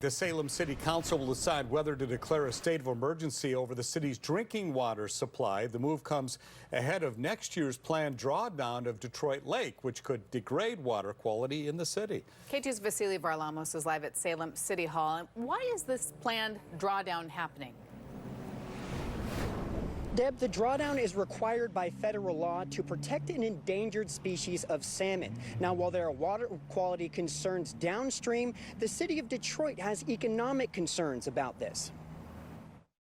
The Salem City Council will decide whether to declare a state of emergency over the city's drinking water supply. The move comes ahead of next year's planned drawdown of Detroit Lake, which could degrade water quality in the city. K2's Vasily Varlamos is live at Salem City Hall. Why is this planned drawdown happening? Deb, the drawdown is required by federal law to protect an endangered species of salmon. Now, while there are water quality concerns downstream, the city of Detroit has economic concerns about this.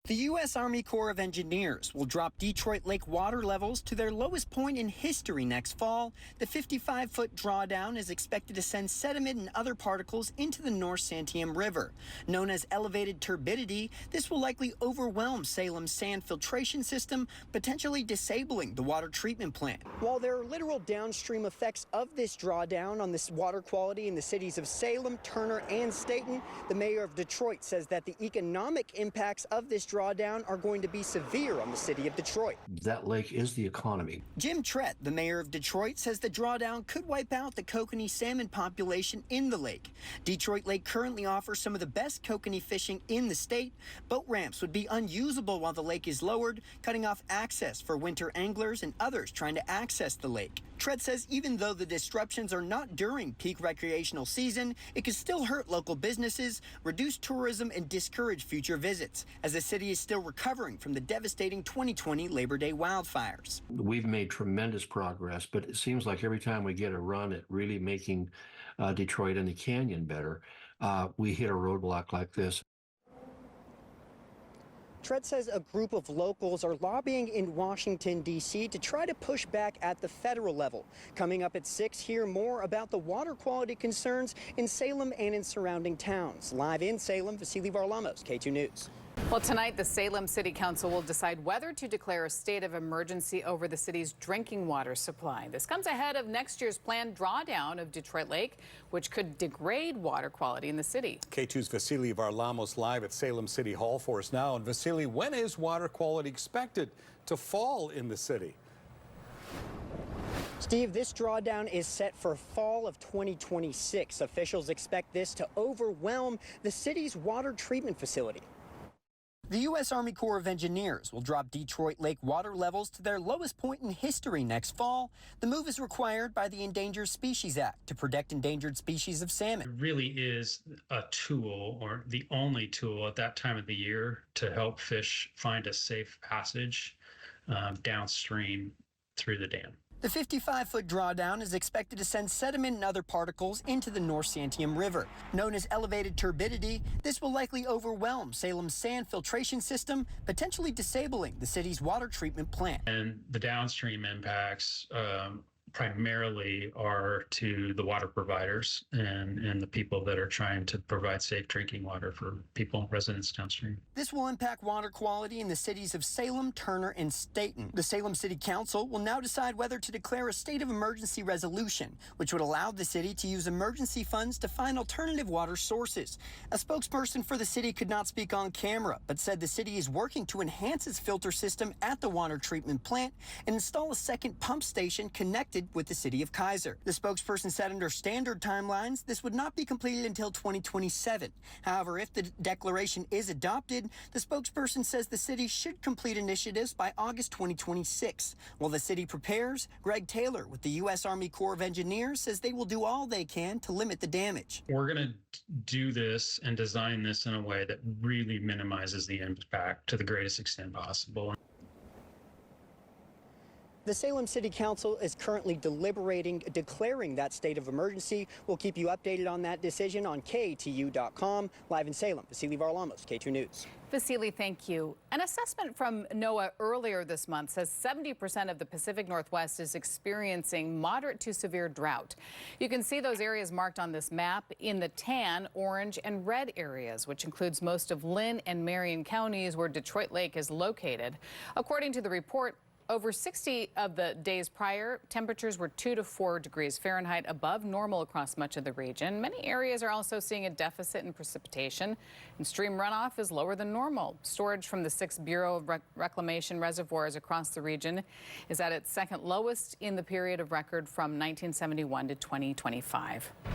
The U.S. Army Corps of Engineers will drop Detroit Lake water levels to their lowest point in history next fall. The 55-foot drawdown is expected to send sediment and other particles into the North Santiam River. Known as elevated turbidity, this will likely overwhelm Salem's sand filtration system, potentially disabling the water treatment plant. While there are literal downstream effects of this drawdown on this water quality in the cities of Salem, Turner, and Slayton, the mayor of Detroit says that the economic impacts of this drawdown are going to be severe on the city of Detroit. That lake is the economy. Jim Trett, the mayor of Detroit, says the drawdown could wipe out the kokanee salmon population in the lake. Detroit Lake currently offers some of the best kokanee fishing in the state. Boat ramps would be unusable while the lake is lowered, cutting off access for winter anglers and others trying to access the lake. Trett says even though the disruptions are not during peak recreational season, it could still hurt local businesses, reduce tourism, and discourage future visits, as the city is still recovering from the devastating 2020 Labor Day wildfires. We've made tremendous progress, but it seems like every time we get a run at really making Detroit and the canyon better, we hit a roadblock like this. Trett says a group of locals are lobbying in Washington, D.C. to try to push back at the federal level. Coming up at 6, hear more about the water quality concerns in Salem and in surrounding towns. Live in Salem, Vasily Varlamos, K2 News. Well, tonight, the Salem City Council will decide whether to declare a state of emergency over the city's drinking water supply. This comes ahead of next year's planned drawdown of Detroit Lake, which could degrade water quality in the city. K2's Vasily Varlamos live at Salem City Hall for us now. And Vasily, when is water quality expected to fall in the city? Steve, this drawdown is set for fall of 2026. Officials expect this to overwhelm the city's water treatment facility. The U.S. Army Corps of Engineers will drop Detroit Lake water levels to their lowest point in history next fall. The move is required by the Endangered Species Act to protect endangered species of salmon. It really is a tool, or the only tool at that time of the year, to help fish find a safe passage downstream through the dam. The 55-foot drawdown is expected to send sediment and other particles into the North Santiam River. Known as elevated turbidity, this will likely overwhelm Salem's sand filtration system, potentially disabling the city's water treatment plant. And the downstream impacts primarily are to the water providers and the people that are trying to provide safe drinking water for people, residents downstream. This will impact water quality in the cities of Salem, Turner, and Slayton. The Salem City Council will now decide whether to declare a state of emergency resolution, which would allow the city to use emergency funds to find alternative water sources. A spokesperson for the city could not speak on camera, but said the city is working to enhance its filter system at the water treatment plant and install a second pump station connected with the city of Kaiser. The spokesperson said under standard timelines, this would not be completed until 2027. However, if the declaration is adopted, the spokesperson says the city should complete initiatives by August 2026. While the city prepares, Greg Taylor with the U.S. Army Corps of Engineers says they will do all they can to limit the damage. We're going to do this and design this in a way that really minimizes the impact to the greatest extent possible. The Salem City Council is currently deliberating declaring that state of emergency. We'll keep you updated on that decision on KTU.com. Live in Salem, Vasily Varlamos, K2 News. Vasily, thank you. An assessment from NOAA earlier this month says 70% of the Pacific Northwest is experiencing moderate to severe drought. You can see those areas marked on this map in the tan, orange, and red areas, which includes most of Lynn and Marion counties where Detroit Lake is located. According to the report, over 60 of the days prior, temperatures were 2 to 4 degrees Fahrenheit above normal across much of the region. Many areas are also seeing a deficit in precipitation, and stream runoff is lower than normal. Storage from the 6th Bureau of Reclamation reservoirs across the region is at its second lowest in the period of record from 1971 to 2025.